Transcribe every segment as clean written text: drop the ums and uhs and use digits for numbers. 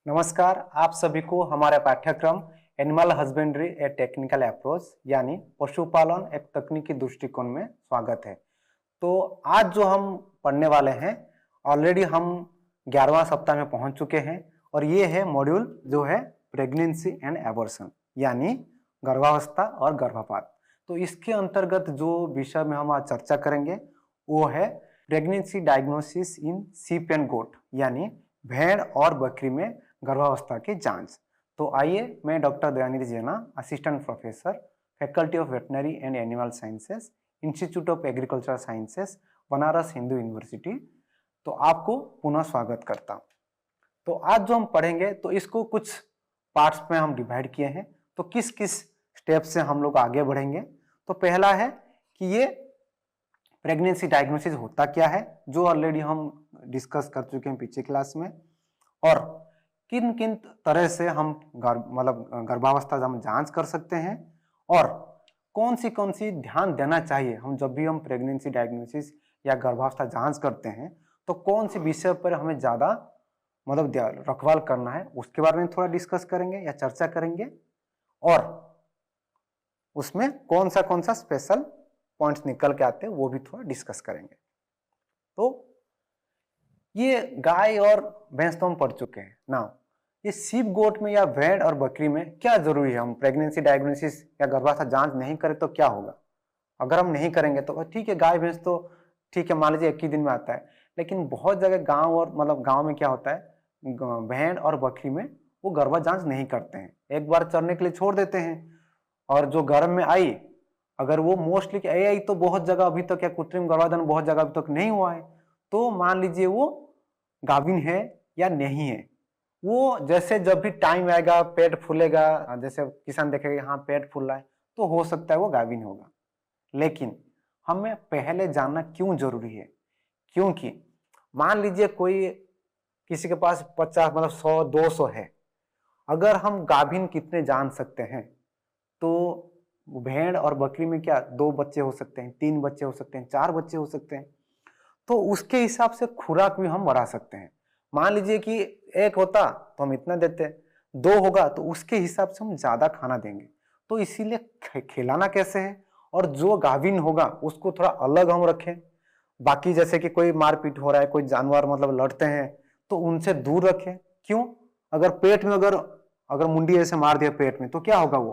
नमस्कार, आप सभी को हमारे पाठ्यक्रम एनिमल हस्बेंड्री ए टेक्निकल अप्रोच यानी पशुपालन एक तकनीकी दृष्टिकोण में स्वागत है। तो आज जो हम पढ़ने वाले हैं, ऑलरेडी हम 11वां सप्ताह में पहुंच चुके हैं और ये है मॉड्यूल जो है प्रेगनेंसी एंड एबॉर्शन यानी गर्भावस्था और गर्भपात। तो इसके अंतर्गत जो विषय में हम आज चर्चा करेंगे वो है pregnancy diagnosis in sheep and goat यानी भेड़ और बकरी में गर्भावस्था की जांच। तो आइए, मैं डॉक्टर दयानिधि जैना, assistant professor, faculty of veterinary and animal sciences, institute of agricultural sciences, Banaras Hindu university, तो आपको पुनः स्वागत करता हूँ। तो आज जो हम पढ़ेंगे तो इसको कुछ पार्ट्स में हम डिवाइड किए हैं। तो किस किस स्टेप से हम लोग आगे बढ़ेंगे। तो पहला है कि ये प्रेगनेंसी डायग्नोसिस होता क्या है, जो ऑलरेडी हम डिस्कस कर चुके हैं पिछले क्लास में, और किन किन तरह से हम गर्भावस्था हम जांच कर सकते हैं और कौन सी ध्यान देना चाहिए हम जब भी हम प्रेगनेंसी डायग्नोसिस या गर्भावस्था जांच करते हैं, तो कौन से विषय पर हमें ज्यादा रखवाल करना है उसके बारे में थोड़ा डिस्कस करेंगे या चर्चा करेंगे, और उसमें कौन सा स्पेशल पॉइंट्स निकल के आते हैं वो भी थोड़ा डिस्कस करेंगे। तो ये गाय और भैंस तो हम पढ़ चुके हैं ना। ये शीप गोट में या भेड़ और बकरी में क्या जरूरी है, हम प्रेगनेंसी डायग्नोसिस या गर्भावस्था जांच नहीं करें तो क्या होगा। अगर हम नहीं करेंगे तो ठीक है, गाय भैंस तो ठीक है, मान लीजिए एक ही दिन में आता है, लेकिन बहुत जगह गांव और गांव में क्या होता है, भेड़ और बकरी में वो गर्भा जांच नहीं करते हैं, एक बार चरने के लिए छोड़ देते हैं, और जो गर्भ में आई अगर वो मोस्टली आई तो बहुत जगह अभी तक या कृत्रिम गर्भाधान बहुत जगह अभी तक नहीं हुआ है, तो मान लीजिए वो गाभिन है या नहीं है। वो जैसे जब भी टाइम आएगा पेट फूलेगा, जैसे किसान देखेगा हाँ पेट फूल रहा है, तो हो सकता है वो गाभिन होगा। लेकिन हमें पहले जानना क्यों जरूरी है, क्योंकि मान लीजिए कोई किसी के पास 50 100 200 है, अगर हम गाभिन कितने जान सकते हैं, तो भेड़ और बकरी में क्या 2 बच्चे हो सकते हैं, 3 बच्चे हो सकते हैं, 4 बच्चे हो सकते हैं, तो उसके हिसाब से खुराक भी हम बढ़ा सकते हैं। मान लीजिए कि 1 होता तो हम इतना देते, 2 होगा तो उसके हिसाब से हम ज्यादा खाना देंगे। तो इसीलिए खिलाना कैसे है, और जो गाभिन होगा उसको थोड़ा अलग हम रखें। बाकी जैसे कि कोई मारपीट हो रहा है, कोई जानवर लड़ते हैं, तो उनसे दूर रखें। क्यों, अगर पेट में अगर मुंडी ऐसे मार दिया पेट में तो क्या होगा, वो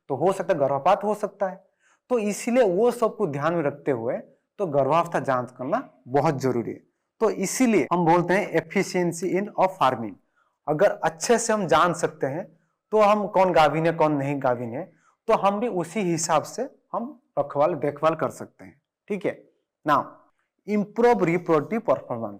तो हो सकता है गर्भपात हो सकता है। तो इसीलिए वो सबको ध्यान में रखते हुए तो गर्भावस्था जांच करना बहुत जरूरी है। तो इसीलिए हम बोलते हैं एफिशिएंसी इन ऑफ फार्मिंग। अगर अच्छे से हम जान सकते हैं तो हम कौन गाभिन है कौन नहीं गाभिन है, तो हम भी उसी हिसाब से हम रखवाल देखभाल कर सकते हैं। ठीक है ना। इंप्रूव रिप्रोडक्टिव परफॉर्मेंस,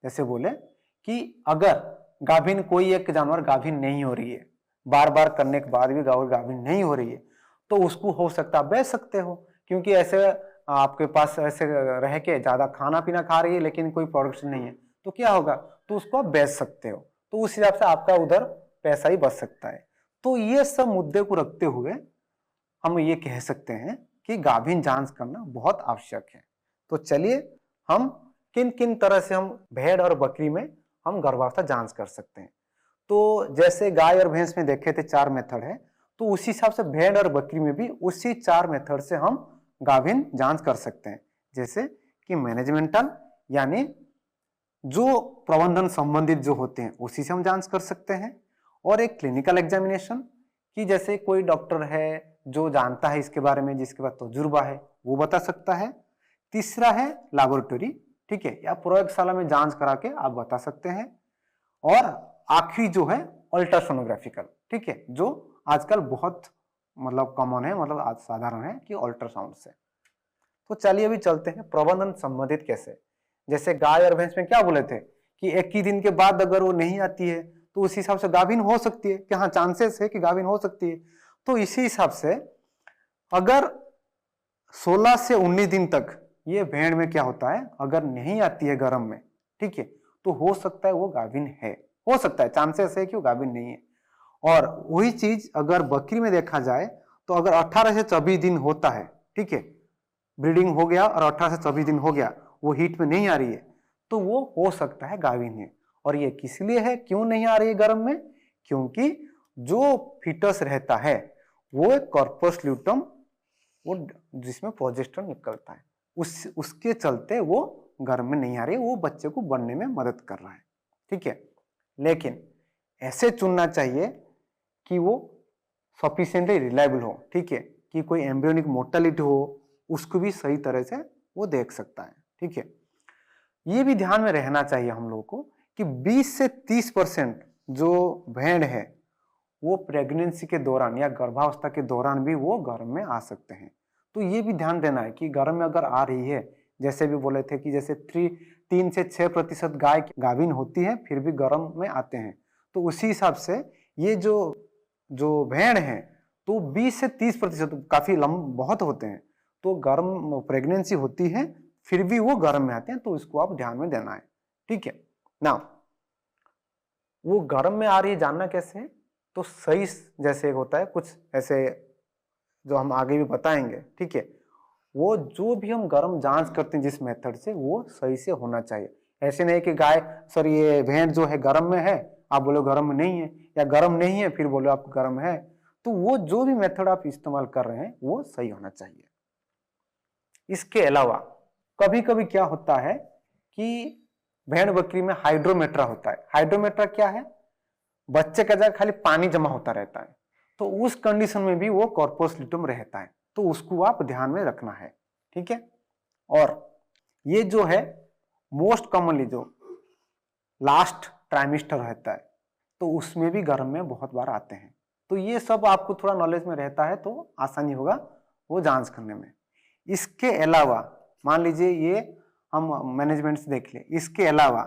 जैसे बोले कि अगर गाभिन कोई एक जानवर गाभिन नहीं हो रही है, बार बार करने के बाद भी गाभिन नहीं हो रही है, तो उसको हो सकता है बेच सकते हो, क्योंकि ऐसे आपके पास ऐसे रह के ज्यादा खाना पीना खा रही है लेकिन कोई प्रोडक्शन नहीं है, तो क्या होगा, तो उसको आप बेच सकते हो, तो उस हिसाब से आपका उधर पैसा ही बच सकता है। तो ये सब मुद्दे को रखते हुए हम ये कह सकते हैं कि गाभिन जांच करना बहुत आवश्यक है। तो चलिए हम किन किन तरह से हम भेड़ और बकरी में हम गर्भावस्था जांच कर सकते हैं। तो जैसे गाय और भैंस में देखे थे 4 मेथड है, तो उसी हिसाब से भेड़ और बकरी में भी उसी 4 मेथड से हम गाभिन जांच कर सकते हैं। जैसे कि मैनेजमेंटल यानी जो प्रबंधन संबंधित जो होते हैं उसी से हम जांच कर सकते हैं, और एक क्लिनिकल एग्जामिनेशन कि जैसे कोई डॉक्टर है जो जानता है इसके बारे में, जिसके पास तजुर्बा है, वो बता सकता है। तीसरा है लैबोरेटरी, ठीक है, या प्रयोगशाला में जांच करा के आप बता सकते हैं। और आखिरी जो है अल्ट्रासोनोग्राफिकल, ठीक है, जो आजकल बहुत कॉमन है, आज साधारण है कि अल्ट्रासाउंड से। तो चलिए अभी चलते हैं प्रबंधन संबंधित कैसे। जैसे गाय और भैंस में क्या बोले थे कि 21 दिन के बाद अगर वो नहीं आती है तो उस हिसाब से गाभिन हो सकती है, कि हाँ चांसेस है कि गाभिन हो सकती है। तो इसी हिसाब से अगर 16 से 19 दिन तक ये भेड़ में क्या होता है, अगर नहीं आती है गर्भ में, ठीक है, तो हो सकता है वो गाभिन है, हो सकता है, चांसेस है कि वो गाभिन नहीं है। और वही चीज अगर बकरी में देखा जाए तो अगर 18 से 24 दिन होता है, ठीक है, ब्रीडिंग हो गया और 18 से 24 दिन हो गया, वो हीट में नहीं आ रही है, तो वो हो सकता है गाभिन है। और ये किस लिए है, क्यों नहीं आ रही है गर्भ में? क्योंकि जो फीटस रहता है वो एक कॉर्पस ल्यूटम, वो जिसमें प्रोजेस्टेरोन निकलता है, उसके चलते वो गर्भ में नहीं आ रही है, वो बच्चे को बनने में मदद कर रहा है। ठीक है, लेकिन ऐसे चुनना चाहिए कि वो सफिशिएंटली रिलायबल हो। ठीक है, कि कोई एम्ब्रियोनिक मोर्टेलिटी हो उसको भी सही तरह से वो देख सकता है। ठीक है, ये भी ध्यान में रहना चाहिए हम लोगों को कि 20 से 30% जो भेड़ है वो प्रेगनेंसी के दौरान या गर्भावस्था के दौरान भी वो गर्भ में आ सकते हैं। तो ये भी ध्यान देना है कि गर्भ में अगर आ रही है, जैसे भी बोले थे कि जैसे 3 से 6% गाय गाभिन होती है फिर भी गर्भ में आते हैं, तो उसी हिसाब से ये जो भेड़ है तो 20 से 30% काफी बहुत होते हैं, तो गर्भ प्रेगनेंसी होती है फिर भी वो गर्भ में आते हैं, तो इसको आप ध्यान में देना है। ठीक है ना, वो गर्भ में आ रही है जानना कैसे है? तो सही जैसे होता है कुछ ऐसे जो हम आगे भी बताएंगे। ठीक है, वो जो भी हम गर्भ जांच करते हैं जिस मेथड से, वो सही से होना चाहिए। ऐसे नहीं कि गाय सर ये भेड़ जो है गर्भ में है, आप बोलो गर्भ में नहीं है, या गर्भ नहीं है फिर बोलो आप गर्भ में है, तो वो जो भी मेथड आप इस्तेमाल कर रहे हैं वो सही होना चाहिए। इसके अलावा कभी कभी क्या होता है कि भेड़ बकरी में हाइड्रोमेट्रा होता है। हाइड्रोमेट्रा क्या है? बच्चे का जगह खाली पानी जमा होता रहता है, तो उस कंडीशन में भी वो कॉर्पस ल्यूटम रहता है, तो उसको आप ध्यान में रखना है। ठीक है, और ये जो है मोस्ट कॉमनली जो लास्ट ट्राइमेस्टर रहता है तो उसमें भी गर्भ में बहुत बार आते हैं, तो ये सब आपको थोड़ा नॉलेज में रहता है तो आसानी होगा वो जांच करने में। इसके अलावा मान लीजिए ये हम मैनेजमेंट से देख ले, इसके अलावा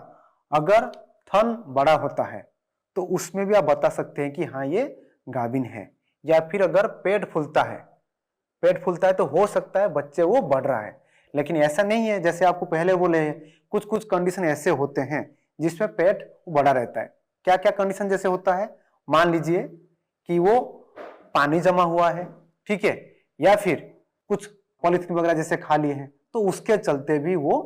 अगर थन बड़ा होता है तो उसमें भी आप बता सकते हैं कि हाँ ये गाभिन है, या फिर अगर पेट फूलता है तो हो सकता है बच्चे वो बढ़ रहा है, लेकिन ऐसा नहीं है। जैसे आपको पहले बोले कुछ कुछ कंडीशन ऐसे होते हैं जिसमें पेट बड़ा रहता है। क्या क्या कंडीशन जैसे होता है? मान लीजिए कि वो पानी जमा हुआ है, ठीक है, या फिर कुछ पॉलिथीन वगैरह जैसे खा लिए हैं, तो उसके चलते भी वो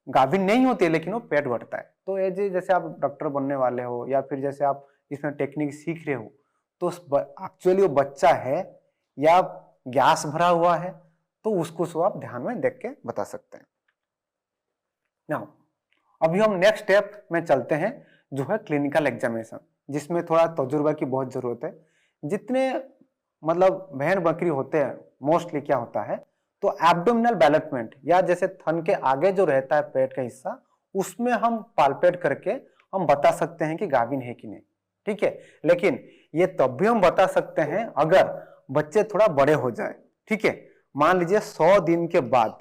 गाभिन नहीं होते लेकिन वो पेट बढ़ता है। तो ये जैसे आप डॉक्टर बनने वाले हो या फिर जैसे आप इसमें टेक्निक सीख रहे हो, तो एक्चुअली वो बच्चा है या गैस भरा हुआ है, तो उसको आप ध्यान में देख के बता सकते हैं। नाउ अभी हम नेक्स्ट स्टेप में चलते हैं जो है क्लिनिकल एग्जामिनेशन, जिसमें थोड़ा तजुर्बा की बहुत जरूरत है। जितने मतलब भेड़ बकरी होते हैं मोस्टली क्या होता है, तो एब्डोमिनल डेवलपमेंट या जैसे थन के आगे जो रहता है पेट का हिस्सा, उसमें हम पाल्पेट करके हम बता सकते हैं कि गाभिन है कि नहीं। ठीक है, लेकिन ये तब भी हम बता सकते हैं अगर बच्चे थोड़ा बड़े हो जाए। ठीक है, मान लीजिए 100 दिन के बाद,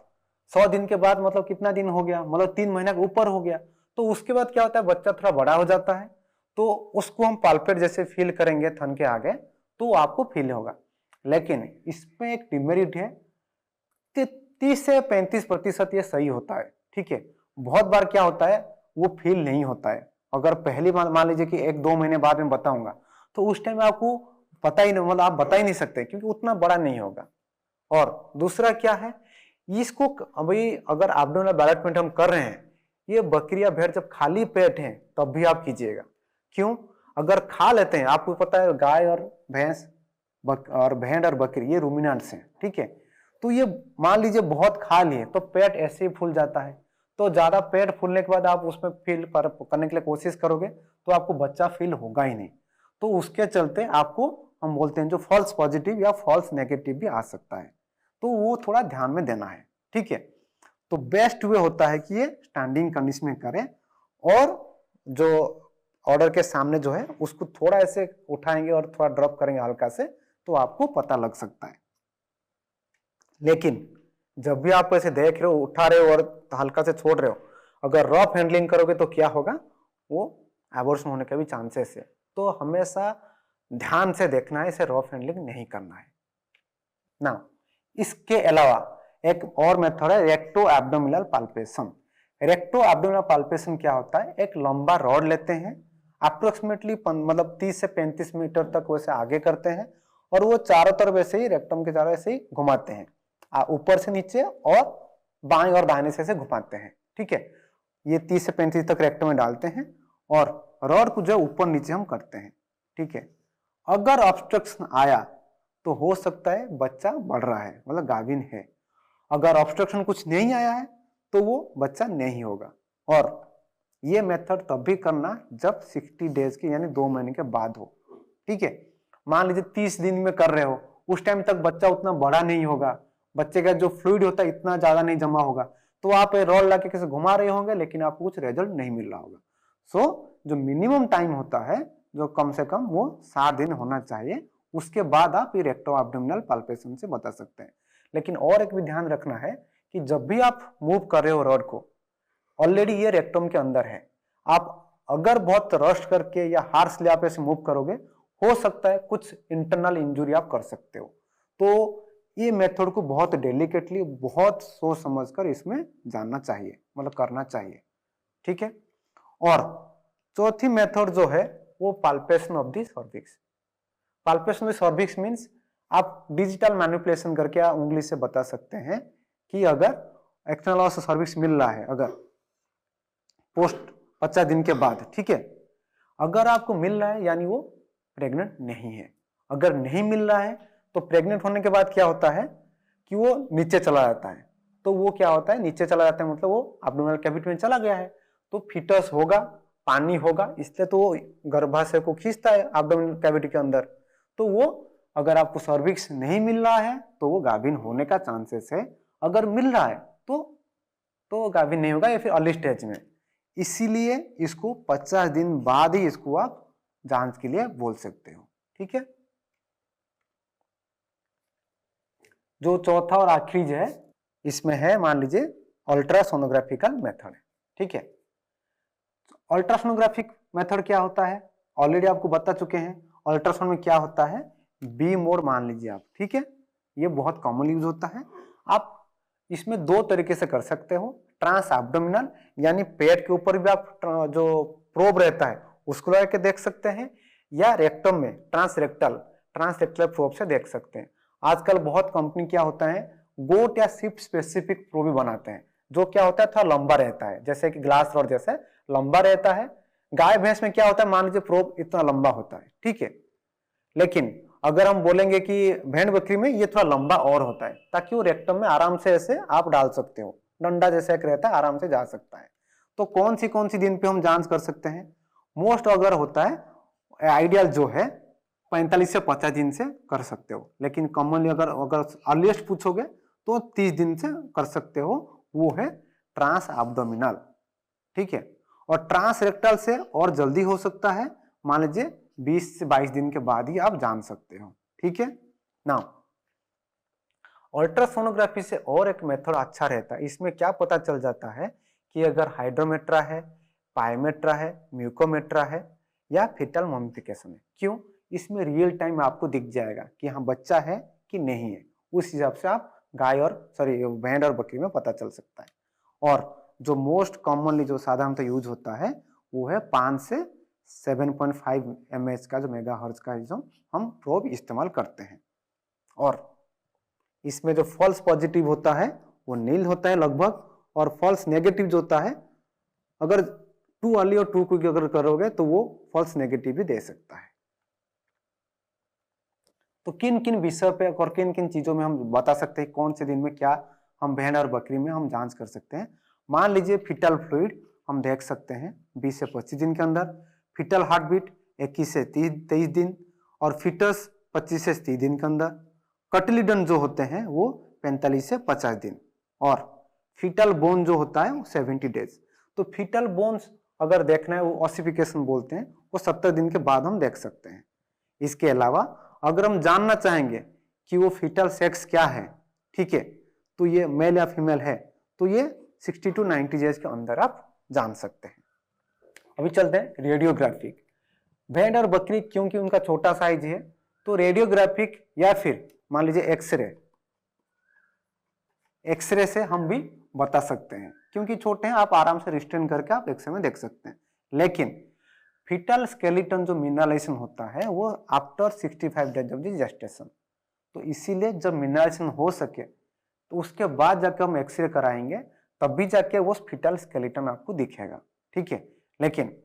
100 दिन के बाद मतलब कितना दिन हो गया, मतलब 3 महीना के ऊपर हो गया, तो उसके बाद क्या होता है बच्चा थोड़ा बड़ा हो जाता है, तो उसको हम पाल्पेट जैसे फील करेंगे थन के आगे तो आपको फील होगा। लेकिन इसमें एक डिमेरिट है, 30 से 35% ये सही होता है। ठीक है, बहुत बार क्या होता है वो फील नहीं होता है। अगर पहली बार मान लीजिए कि 1-2 महीने बाद में बताऊंगा तो उस टाइम आपको पता ही नहीं, मतलब आप बता ही नहीं सकते क्योंकि उतना बड़ा नहीं होगा। और दूसरा क्या है, इसको अभी अगर एब्डोमिनल डेवलपमेंट हम कर रहे हैं, ये बकरी या भेड़ जब खाली पेट है तब भी आप कीजिएगा। क्यों? अगर खा लेते हैं, आपको पता है गाय और भैंस और भेड़ और बकरी ये रूमिनेंट्स हैं। ठीक है, तो ये मान लीजिए बहुत खा लिए तो पेट ऐसे ही फूल जाता है, तो ज्यादा पेट फूलने के बाद आप उसमें फील करने के लिए कोशिश करोगे तो आपको बच्चा फील होगा ही नहीं। तो उसके चलते आपको हम बोलते हैं जो फॉल्स पॉजिटिव या फॉल्स नेगेटिव भी आ सकता है, तो वो थोड़ा ध्यान में देना है। ठीक है, तो बेस्ट वे होता है कि ये स्टैंडिंग कंडीशन में करें और जो ऑर्डर के सामने जो है उसको थोड़ा ऐसे उठाएंगे और थोड़ा ड्रॉप करेंगे हल्का से, तो आपको पता लग सकता है। लेकिन जब भी आप ऐसे देख रहे हो, उठा रहे हो और हल्का से छोड़ रहे हो, अगर रफ हैंडलिंग करोगे तो क्या होगा, वो एबॉर्शन होने के भी चांसेस है। तो हमेशा ध्यान से देखना है, इसे रफ हैंडलिंग नहीं करना है ना। इसके अलावा एक और मेथड है recto abdominal palpation. Recto abdominal palpation क्या होता है, एक लंबा रॉड लेते हैं, अप्रोक्सीमेटली मतलब 30 से 35 मीटर तक वैसे आगे करते हैं और वो चारों तरफ ऐसे ही रेक्टम के चारों ऐसे ही घुमाते हैं, ऊपर से नीचे और बाएं और दाहिने से घुमाते हैं। ठीक है, ये 30 से 35 तक रेक्टम में डालते हैं और रॉड को जो ऊपर नीचे हम करते हैं, ठीक है। अगर ऑब्स्ट्रक्शन आया तो हो सकता है बच्चा बढ़ रहा है, मतलब गाभिन है। अगर ऑब्स्ट्रक्शन कुछ नहीं आया है तो वो बच्चा नहीं होगा। और ये मेथड तब भी करना जब 60 डेज के यानी 2 महीने के बाद हो, ठीक है। मान लीजिए 30 दिन में कर रहे हो, उस टाइम तक बच्चा उतना बड़ा नहीं होगा, बच्चे का जो फ्लूइड होता है इतना ज्यादा नहीं जमा होगा, तो आप रॉड लाके कैसे घुमा रहे होंगे लेकिन आपको कुछ रिजल्ट नहीं मिल रहा होगा। सो जो मिनिमम टाइम होता है जो कम से कम वो 7 दिन होना चाहिए, उसके बाद आप ये रेक्टो एब्डोमिनल पाल्पेशन से बता सकते हैं। लेकिन और एक भी ध्यान रखना है कि जब भी आप मूव कर रहे हो रॉड को, ऑलरेडी ये रेक्टम के अंदर है, आप अगर बहुत रश करके या हार्शली आप ऐसे मूव करोगे, हो सकता है कुछ इंटरनल इंजुरी आप कर सकते हो। तो ये मेथड को बहुत डेलिकेटली, बहुत सोच समझकर इसमें जानना चाहिए, मतलब करना चाहिए, ठीक है। और चौथी मेथड जो है वो palpation of the cervix. Palpation of cervix means आप डिजिटल मैनिपुलेशन करके आप उंगली से बता सकते हैं कि अगर एक्सटर्नल सर्विक्स मिल रहा है, अगर पोस्ट 50 दिन के बाद, ठीक है, अगर आपको मिल रहा है यानी वो प्रेग्नेंट नहीं है। अगर नहीं मिल रहा है तो प्रेग्नेंट होने के बाद क्या होता है कि वो नीचे चला जाता है। तो वो क्या होता है, नीचे चला जाता है मतलब वो एब्डोमिनल कैविटी में चला गया है, तो फीटस होगा, पानी होगा, इसलिए तो वो गर्भाशय को खींचता है एब्डोमिनल कैविटी के अंदर। तो वो अगर आपको सर्विक्स नहीं मिल रहा है तो वो गाभिन होने का चांसेस है, अगर मिल रहा है तो गाभिन नहीं होगा या फिर अर्ली स्टेज में। इसीलिए इसको 50 दिन बाद ही इसको आप जांच के लिए बोल सकते हो, ठीक है। जो चौथा और आखिरी जो है इसमें है, मान लीजिए अल्ट्रासोनोग्राफिकल मेथड, ठीक है। अल्ट्रासोनोग्राफिक मेथड क्या होता है, ऑलरेडी आपको बता चुके हैं। अल्ट्रासाउंड में क्या होता है, बी मोड मान लीजिए आप, ठीक है, ये बहुत कॉमन यूज होता है। आप इसमें 2 तरीके से कर सकते हो, ट्रांस एब्डोमिनल यानी पेट के ऊपर भी आप जो प्रोब रहता है उसको लगा के देख सकते हैं, या रेक्टम में ट्रांसरेक्टल प्रोब से देख सकते हैं। आजकल बहुत कंपनी क्या होता है गोट या शिफ्ट स्पेसिफिक प्रोब भी बनाते हैं, जो क्या होता है थोड़ा लंबा रहता है, जैसे कि ग्लास रॉड जैसे लंबा रहता है। गाय भैंस में क्या होता है, मान लीजिए प्रोब इतना लंबा होता है, ठीक है। लेकिन अगर हम बोलेंगे कि भेड़ बकरी में ये थोड़ा लंबा और होता है, ताकि वो रेक्टम में आराम से ऐसे आप डाल सकते हो, डंडा जैसा एक रहता है, आराम से जा सकता है। तो कौन सी दिन पे हम जांच कर सकते हैं, मोस्ट अगर होता है आइडियल जो है 45 से 50 दिन से कर सकते हो, लेकिन कॉमनली अगर अर्लीस्ट पूछोगे तो 30 दिन से कर सकते हो, वो है ट्रांस एब्डोमिनल, ठीक है। और ट्रांस रेक्टल से और जल्दी हो सकता है, मान लीजिए 20 से 22 दिन के बाद ही आप जान सकते हो, ठीक है ना। अल्ट्रासोनोग्राफी से और एक मेथड अच्छा रहता है, इसमें क्या पता चल जाता है कि अगर हाइड्रोमेट्रा है, पायोमेट्रा है, म्यूकोमेट्रा है या फीटल मॉमिफिकेशन है, क्यों, इसमें रियल टाइम आपको दिख जाएगा कि हाँ बच्चा है कि नहीं है। उस हिसाब से आप भेड़ और बकरी में पता चल सकता है। और जो मोस्ट कॉमनली जो साधारणतः यूज होता है वो है 5 से 7.5 mH का जो मेगाहर्ट्ज का जो हम प्रोब इस्तेमाल करते हैं। और इसमें जो फॉल्स पॉजिटिव होता है वो नील होता है लगभग, और फॉल्स नेगेटिव जो होता है अगर टू अर्ली और टू क्विक अगर करोगे तो वो फॉल्स नेगेटिव भी दे सकता है। तो किन किन विषय पे और किन किन चीजों में हम बता सकते हैं कौन से दिन में क्या हम भेड़ और बकरी में हम जांच कर सकते हैं। मान लीजिए फीटल फ्लूइड हम देख सकते हैं 20 से 25 दिन के अंदर, फीटल हार्ट बीट 21 से 23 दिन, और फीटस 25 से 30 दिन के अंदर, कटिलिडन जो होते हैं वो 45 से 50 दिन, और फीटल बोन जो होता है वो 70 डेज। तो फीटल बोन्स अगर देखना है वो ऑसिफिकेशन बोलते हैं, वो 70 दिन के बाद हम देख सकते हैं। इसके अलावा अगर हम जानना चाहेंगे कि वो फीटल सेक्स क्या है, ठीक है, तो ये मेल या फीमेल है, तो ये 60 to 90 डेज के अंदर आप जान सकते हैं। अभी चलते हैं रेडियोग्राफिक। भेड़ और बकरी क्योंकि उनका छोटा साइज है तो रेडियोग्राफिक या फिर मान लीजिए एक्सरे से हम भी बता सकते हैं, क्योंकि छोटे हैं आप आराम से रिस्ट्रेन करके आप एक्सरे में देख सकते हैं। लेकिन फीटल स्केलेटन जो मिनरलाइजेशन होता है वो after 65 days of the gestation, तो इसीलिए जब मिनरलाइजेशन हो सके तो उसके बाद जाकर हम एक्सरे कराएंगे, तब भी जाके वो फीटल स्केलेटन आपको दिखेगा, ठीक है। लेकिन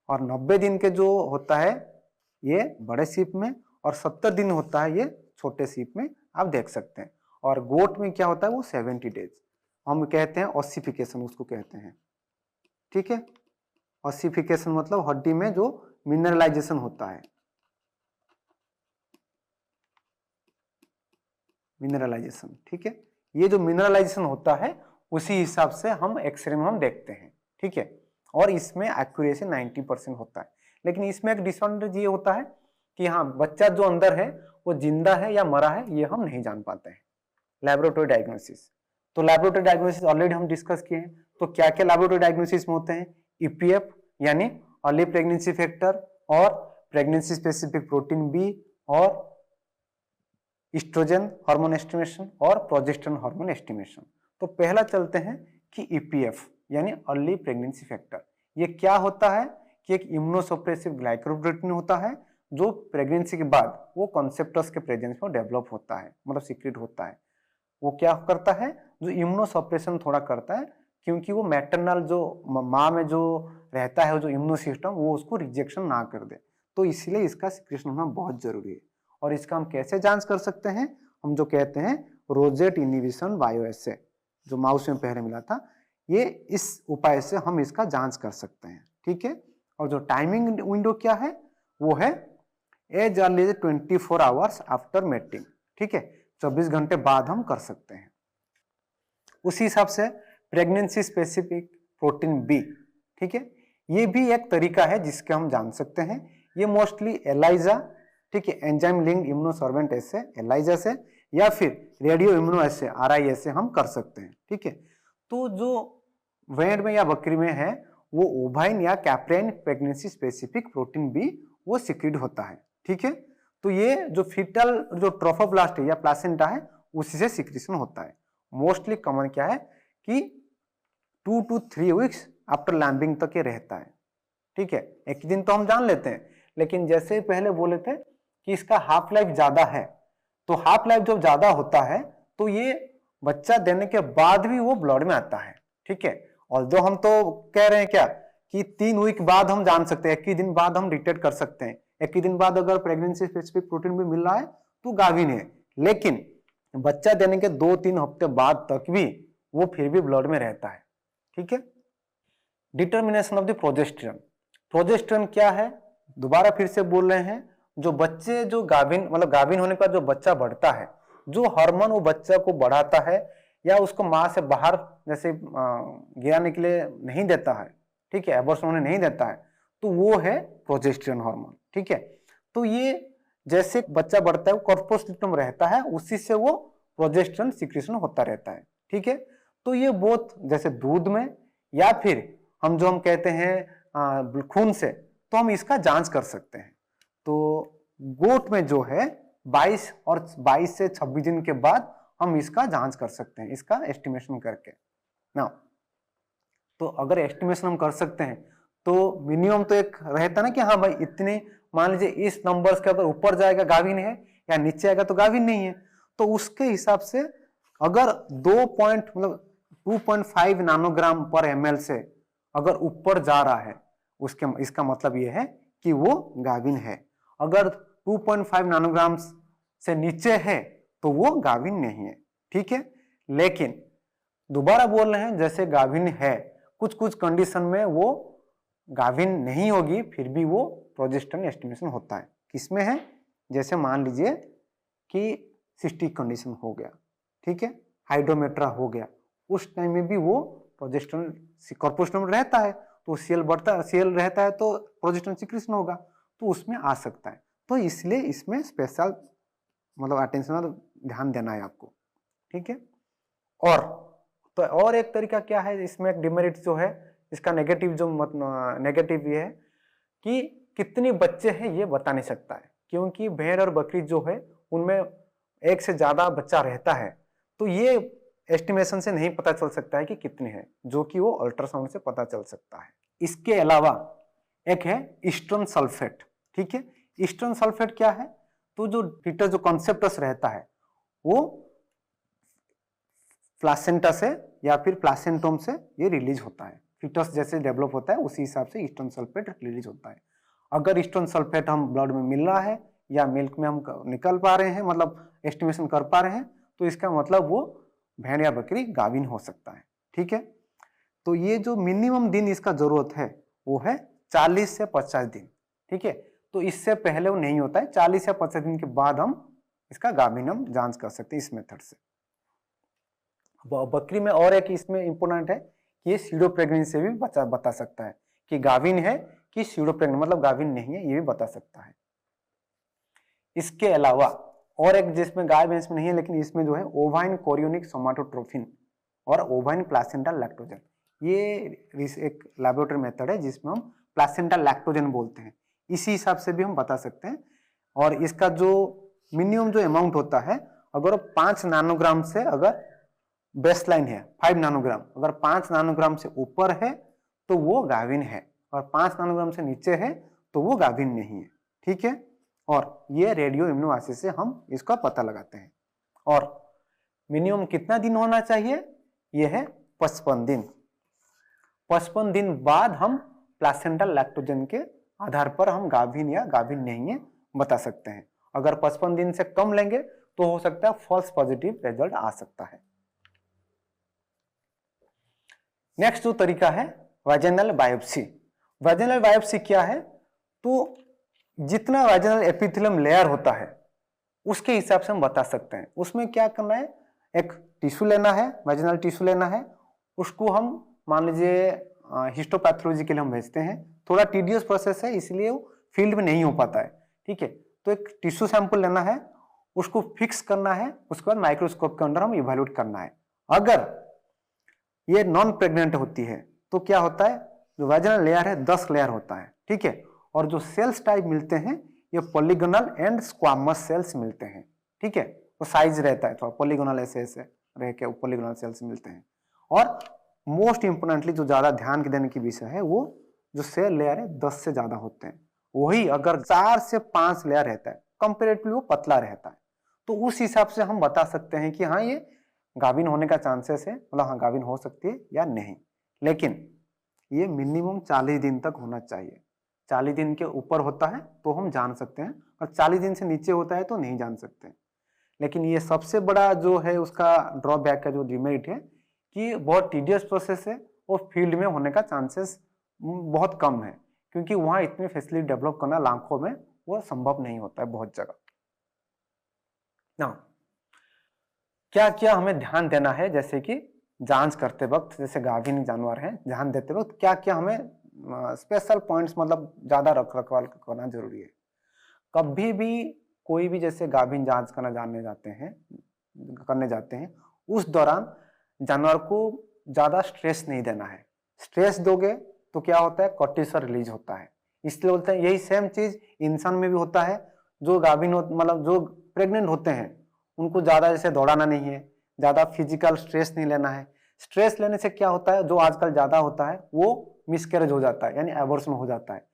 और 90 दिन के जो होता है ये बड़े सीप में, और 70 दिन होता है ये छोटे सीप में, आप देख सकते हैं। और गोट में क्या होता है वो 70 डेज, हम कहते हैं ऑसिफिकेशन उसको कहते हैं। ठीक है, ऑसिफिकेशन मतलब हड्डी में जो मिनरलाइजेशन होता है, मिनरलाइजेशन। ठीक है, ये जो मिनरलाइजेशन होता है उसी हिसाब से हम एक्सरे में हम देखते हैं। ठीक है, और इसमें एक्यूरेसी 90% होता है। लेकिन इसमें एक डिसएडवांटेज ये होता है कि हाँ, बच्चा जो अंदर है वो जिंदा है या मरा है ये हम नहीं जान पाते हैं। लैबोरेटरी डायग्नोसिस, तो लैबोरेटरी डायग्नोसिस ऑलरेडी हम डिस्कस किए हैं। तो क्या क्या लैबोरेटरी डायग्नोसिस में होते हैं? ईपीएफ यानी अर्ली प्रेगनेंसी फैक्टर, और प्रेगनेंसी स्पेसिफिक प्रोटीन बी, और ईस्ट्रोजन हार्मोन एस्टिमेशन, और प्रोजेस्टेरोन हार्मोन एस्टिमेशन। तो पहला चलते हैं कि ईपीएफ यानी अर्ली प्रेगनेंसी फैक्टर। ये क्या होता है कि एक इम्यूनोसप्रेसिव ग्लाइकोप्रोटीन होता है जो प्रेगनेंसी के बाद वो कॉन्सेप्टस के प्रेजेंस में डेवलप होता है, मतलब सीक्रेट होता है। वो क्या करता है, जो इम्यूनोसप्रेशन थोड़ा करता है, क्योंकि वो मैटरनल जो माँ में जो रहता है जो इम्यूनो सिस्टम वो उसको रिजेक्शन ना कर दे, तो इसलिए इसका सिक्रेशन होना बहुत जरूरी है। और इसका हम कैसे जांच कर सकते हैं? हम जो कहते हैं रोजेट इनहिबिशन बायोएसे, जो माउस में पहले मिला था, ये इस उपाय से हम इसका जांच कर सकते हैं। ठीक है, और जो टाइमिंग विंडो क्या है वो है as early as 24 hours after mating. ठीक है, 24 घंटे बाद हम कर सकते हैं। उसी हिसाब से प्रेगनेंसी स्पेसिफिक प्रोटीन बी, ठीक है, ये भी एक तरीका है जिसके हम जान सकते हैं। ये मोस्टली एलाइजा, ठीक है, एंजाइम लिंक्ड इम्यूनोसॉर्बेंट ऐसे एलाइजा से, या फिर रेडियो इम्यूनो ऐसे आरआई से हम कर सकते हैं। ठीक है, तो जो भेड़ में या बकरी में है वो ओवाइन या कैप्रेन प्रेगनेंसी स्पेसिफिक प्रोटीन बी वो सिक्रीट होता है। ठीक है, तो ये जो फीटल जो ट्रोफोब्लास्ट है या प्लासेंटा है उसी से सिक्रीशन होता है। मोस्टली कॉमन क्या है कि 2 to 3 वीक्स आफ्टर लैम्बिंग तक ये रहता है। ठीक है, एक दिन तो हम जान लेते हैं, लेकिन जैसे पहले बोले थे कि इसका हाफ लाइफ ज्यादा है, तो हाफ लाइफ जब ज्यादा होता है तो ये बच्चा देने के बाद भी वो ब्लड में आता है। ठीक है, और जो हम तो कह रहे हैं क्या कि 3 वीक बाद हम जान सकते हैं, 21 दिन बाद हम डिटेक्ट कर सकते हैं। 21 दिन बाद अगर प्रेगनेंसी स्पेसिफिक प्रोटीन भी मिल रहा है तो गाभिन है, लेकिन बच्चा देने के 2-3 हफ्ते बाद तक भी वो फिर भी ब्लड में रहता है। ठीक है, determination of the progesterone. Progesterone क्या है, दोबारा फिर से बोल रहे हैं, जो बच्चे जो गाभिन मतलब गाभिन होने के बाद जो बच्चा बढ़ता है, जो हार्मोन वो बच्चा को बढ़ाता है या उसको मां से बाहर जैसे गिराने के लिए नहीं देता है, ठीक है, एबॉर्शन होने नहीं देता है, तो वो है प्रोजेस्टेरोन हार्मोन। ठीक है, तो ये जैसे बच्चा बढ़ता है वो कॉर्पोस्क्रिप्टम रहता है, उसी से वो प्रोजेस्टेरोन सिक्रीशन होता रहता है। ठीक है, तो ये बोथ जैसे दूध में या फिर हम जो हम कहते हैं खून से, तो हम इसका जांच कर सकते हैं। तो गोट में जो है 22 और 22 से 26 दिन के बाद हम इसका जांच कर सकते हैं, इसका एस्टिमेशन करके ना। तो अगर एस्टिमेशन हम कर सकते हैं तो मिनिमम तो एक रहता ना कि हाँ भाई इतने, मान लीजिए इस नंबर्स के अगर ऊपर जाएगा गाभिन है या नीचे आएगा तो गाभिन नहीं है, तो उसके हिसाब से अगर 2.5 नैनोग्राम पर एमएल से अगर ऊपर जा रहा है उसके इसका मतलब यह है कि वो गाभिन है। अगर 2.5 नैनोग्राम से नीचे है तो वो गाभिन नहीं है। ठीक है, लेकिन दोबारा बोल रहे हैं जैसे गाभिन है, कुछ कुछ कंडीशन में वो गाभिन नहीं होगी, फिर भी वो प्रोजेस्टेरोन एस्टिमेशन होता है। किसमें है, जैसे मान लीजिए कि सिस्टिक कंडीशन हो गया, ठीक है, हाइड्रोमेट्रा हो गया, उस टाइम में भी वो प्रोजेस्टेरोन कॉर्पोस्क्रिप्टम रहता है, तो सीएल बढ़ता है, सीएल रहता है तो प्रोजेस्टेरोन सिक्रीशन होगा, तो उसमें आ सकता है। तो इसलिए इसमें स्पेशल मतलब अटेंशन ध्यान देना है आपको। ठीक है, और तो और एक तरीका क्या है, इसमें एक डिमेरिट जो है इसका नेगेटिव जो नेगेटिव ये है कि कितने बच्चे हैं ये बता नहीं सकता है, क्योंकि भेड़ और बकरी जो है उनमें एक से ज्यादा बच्चा रहता है, तो ये एस्टिमेशन से नहीं पता चल सकता है कि कितने हैं, जो कि वो अल्ट्रासाउंड से पता चल सकता है। इसके अलावा एक है ईस्ट्रोन सल्फेट। ठीक है, ईस्ट्रोन सल्फेट क्या है, तो जो फीटस जो कॉन्सेप्टस रहता है वो प्लासेंटा से या फिर प्लासेंटोम से ये रिलीज होता है। फीटस जैसे डेवलप होता है उसी हिसाब से ईस्टर्न सल्फेट रिलीज होता है। अगर ईस्टर्न सल्फेट हम ब्लड में मिल रहा है या मिल्क में हम निकल पा रहे हैं, मतलब एस्टिमेशन कर पा रहे हैं, तो इसका मतलब वो भेड़ या बकरी गाभिन हो सकता है। ठीक है, तो ये जो मिनिमम दिन इसका जरूरत है वो है 40 से 50 दिन। ठीक है, तो इससे पहले वो नहीं होता है, 40 या 50 दिन के बाद हम इसका गाभिन हम जांच कर सकते हैं इस मेथड से। बकरी में और एक इसमें इंपोर्टेंट है कि ये सीडो प्रेगनेंसी से भी बता सकता है कि गाभिन है कि सीडो प्रेगनेंट मतलब गाभिन नहीं है, ये भी बता सकता है। इसके अलावा और एक जिसमें गाय भैंस में नहीं है लेकिन इसमें जो है ओवाइन कोरियोनिक सोमाटोट्रोफिन और ओवाइन प्लासेंटल लैक्टोजन, ये एक लैबोरेटरी मेथड है जिसमें हम प्लासेंटल लैक्टोजन बोलते हैं, इसी हिसाब से भी हम बता सकते हैं। और इसका जो मिनिमम जो अमाउंट होता है, अगर 5 नैनोग्राम से अगर बेसलाइन है 5 नैनोग्राम, अगर 5 नैनोग्राम से ऊपर है तो वो गाभिन है और 5 नैनोग्राम से नीचे है तो वो गाभिन नहीं है। ठीक है, और ये रेडियो इम्यूनोएसिस से हम इसका पता लगाते हैं। और मिनिमम कितना दिन होना चाहिए, ये है 55 दिन। 55 दिन बाद हम प्लासेंटल लैक्टोजन के आधार पर हम गाभिन या गाभिन नहीं है बता सकते हैं। अगर 55 दिन से कम लेंगे तो हो सकता है फॉल्स पॉजिटिव रिजल्ट आ सकता है। नेक्स्ट जो तरीका है वाजिनल बायोप्सी। वाजिनल बायोप्सी क्या है, तो जितना वाजिनल एपिथेलियम लेयर होता है उसके हिसाब से हम बता सकते हैं। उसमें क्या करना है, एक टिश्यू लेना है, वाजिनल टिश्यू लेना है, उसको हम मान लीजिए हिस्टोपैथोलॉजी के लिए हम भेजते हैं। थोड़ा टीडियस प्रोसेस है इसलिए वो फील्ड में नहीं हो पाता है। ठीक है, तो एक टिश्यू सैंपल लेना है, उसको फिक्स करना है, उसके बाद माइक्रोस्कोप के अंदर हम इवैल्यूएट करना है। अगर ये नॉन प्रेग्नेंट होती है तो क्या होता है, जो वाजिनल लेयर है 10 लेयर होता है। ठीक है, और जो सेल्स टाइप मिलते हैं ये पॉलीगोनल एंड स्क्वामस सेल्स मिलते हैं। ठीक है, वो साइज रहता है थोड़ा पॉलीगोनल ऐसे रह के पॉलीगोनल सेल्स मिलते हैं। और मोस्ट इंपोर्टेंटली जो ज्यादा ध्यान देने की विषय है, वो जो सेल लेयर है 10 से ज्यादा होते हैं। वही अगर 4 से 5 लेयर रहता है कंपेरेटिवली वो पतला रहता है, तो उस हिसाब से हम बता सकते हैं कि हाँ ये गाभिन होने का चांसेस है, मतलब हाँ गाभिन हो सकती है या नहीं। लेकिन ये मिनिमम 40 दिन तक होना चाहिए। 40 दिन के ऊपर होता है तो हम जान सकते हैं, और 40 दिन से नीचे होता है तो नहीं जान सकते। लेकिन ये सबसे बड़ा जो है उसका ड्रॉबैक का जो डिमेरिट है कि बहुत टीडियस प्रोसेस है और फील्ड में होने का चांसेस बहुत कम है, क्योंकि वहाँ इतनी फैसिलिटी डेवलप करना लाखों में वो संभव नहीं होता है बहुत जगह ना। क्या क्या हमें ध्यान देना है, जैसे कि जांच करते वक्त, जैसे गाभिन जानवर है ध्यान देते वक्त क्या क्या हमें स्पेशल पॉइंट्स मतलब ज्यादा रखरखाव करना जरूरी है। कभी भी कोई भी जैसे गाभिन जांच करने जाते हैं उस दौरान जानवर को ज्यादा स्ट्रेस नहीं देना है। स्ट्रेस दोगे तो क्या होता है, कोर्टिसोल रिलीज होता है। इसलिए बोलते हैं यही सेम चीज इंसान में भी होता है। जो गाभिन मतलब जो प्रेग्नेंट होते हैं उनको ज्यादा जैसे दौड़ाना नहीं है, ज्यादा फिजिकल स्ट्रेस नहीं लेना है। स्ट्रेस लेने से क्या होता है, जो आजकल ज्यादा होता है वो मिसकैरेज हो जाता है, यानी एबॉर्शन हो जाता है।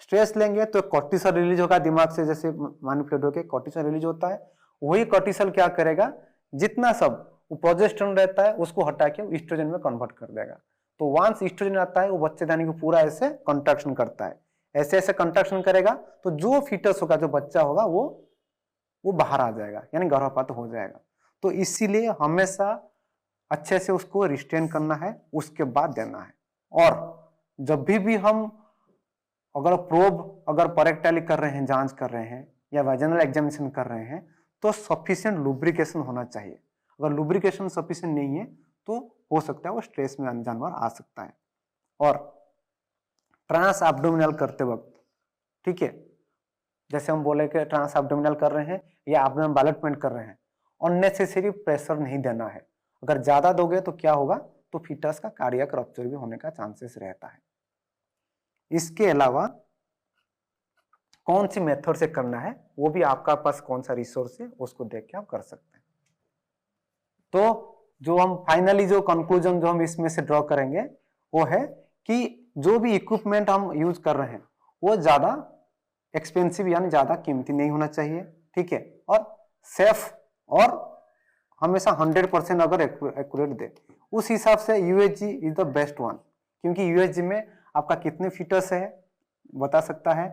स्ट्रेस लेंगे तो कोर्टिसोल रिलीज होगा दिमाग से, जैसे मैनिपुलेट होकर कोर्टिसोल रिलीज होता है। वही कोर्टिसोल क्या करेगा, जितना सब प्रोजेस्टेरोन रहता है उसको हटा के ईस्ट्रोजन में कन्वर्ट कर देगा। तो वंस ईस्ट्रोजन आता है वो बच्चेदानी को पूरा ऐसे कंट्रैक्शन करता है, ऐसे ऐसे कंट्रैक्शन करेगा तो जो फीटस होगा, जो बच्चा होगा वो बाहर आ जाएगा, यानी गर्भपात हो जाएगा। तो इसीलिए हमेशा अच्छे से उसको रिस्ट्रेन करना है, उसके बाद देना है। और जब भी हम अगर परेक्टली कर रहे हैं, जांच कर रहे हैं या वाजिनल एग्जामिनेशन कर रहे हैं तो सफिशिएंट लुब्रिकेशन होना चाहिए। अगर लुब्रिकेशन सफिशिएंट नहीं है तो हो सकता है वो स्ट्रेस में जानवर आ सकता है। और ट्रांस एब्डोमिनल करते वक्त, ठीक है, जैसे हम बोले कि ट्रांस एब्डोमिनल कर रहे हैं या एब्डोमिनल बैलेटमेंट कर रहे हैं, अननेसेसरी प्रेशर नहीं देना है। अगर ज्यादा दोगे तो क्या होगा, तो फीटस का कार्डियक रप्चर भी होने का चांसेस रहता है। इसके अलावा कौन सी मेथड से करना है वो भी आपका पास कौन सा रिसोर्स है उसको देख के आप कर सकते हैं। तो जो हम फाइनली जो कंक्लूजन जो हम इसमें से ड्रॉ करेंगे वो है कि जो भी इक्विपमेंट हम यूज कर रहे हैं वो ज्यादा एक्सपेंसिव यानी ज्यादा कीमती नहीं होना चाहिए, ठीक है, और सेफ और हमेशा 100% अगर एक्यूरेट दे, उस हिसाब से USG is the best one. क्योंकि यूएसजी में आपका कितने फीटस है बता सकता है,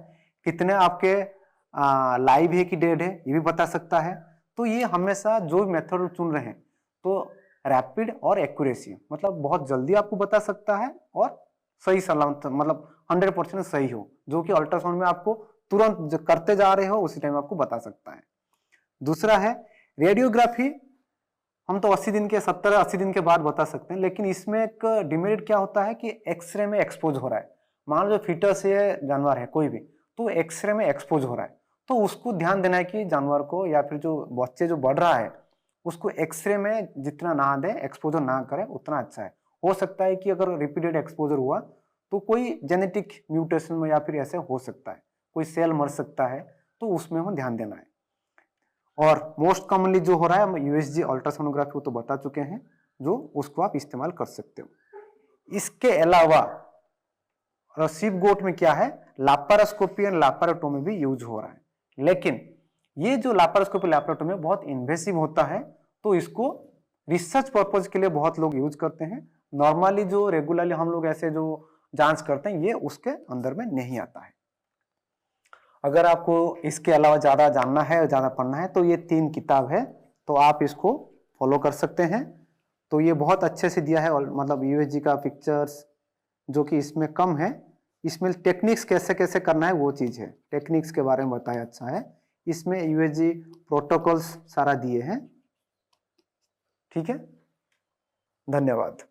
कितने आपके लाइव है कि डेड है ये भी बता सकता है। तो ये हमेशा जो मेथड चुन रहे हैं तो रैपिड और एक्यूरेसी, मतलब बहुत जल्दी आपको बता सकता है और सही सलामत, मतलब 100% सही हो, जो कि अल्ट्रासाउंड में आपको तुरंत करते जा रहे हो उसी टाइम आपको बता सकता है। दूसरा है रेडियोग्राफी, हम तो 80 दिन के 70-80 दिन के बाद बता सकते हैं, लेकिन इसमें एक डिमेरिट क्या होता है कि एक्सरे में एक्सपोज हो रहा है। मान लो फीटस है, जानवर है कोई भी, तो एक्सरे में एक्सपोज हो रहा है, तो उसको ध्यान देना है कि जानवर को या फिर जो बच्चे जो बढ़ रहा है उसको एक्सरे में जितना ना दे, एक्सपोजर ना करे उतना अच्छा है। हो सकता है कि अगर रिपीटेड एक्सपोजर हुआ तो कोई जेनेटिक म्यूटेशन में या फिर ऐसे हो सकता है, कोई सेल मर सकता है, तो उसमें हमें ध्यान देना है। और मोस्ट कॉमनली जो हो रहा है यूएसजी अल्ट्रासोनोग्राफी, वो तो बता चुके हैं, जो उसको आप इस्तेमाल कर सकते हो। इसके अलावा शिप गोट में क्या है, लापारोस्कोपी एंड लापारोटोमी भी यूज हो रहा है, लेकिन ये जो लापारोस्कोपी लैप्रोटोमी बहुत इन्वेसिव होता है, तो इसको रिसर्च पर्पज के लिए बहुत लोग यूज करते हैं। नॉर्मली जो रेगुलरली हम लोग ऐसे जो जांच करते हैं ये उसके अंदर में नहीं आता है। अगर आपको इसके अलावा ज्यादा जानना है, ज्यादा पढ़ना है, तो ये 3 किताब है, तो आप इसको फॉलो कर सकते हैं। तो ये बहुत अच्छे से दिया है, मतलब यूएसजी का पिक्चर्स जो कि इसमें कम है, इसमें टेक्निक्स कैसे कैसे करना है वो चीज है, टेक्निक्स के बारे में बताया अच्छा है। इसमें यूएसजी प्रोटोकॉल्स सारा दिए हैं। ठीक है, धन्यवाद।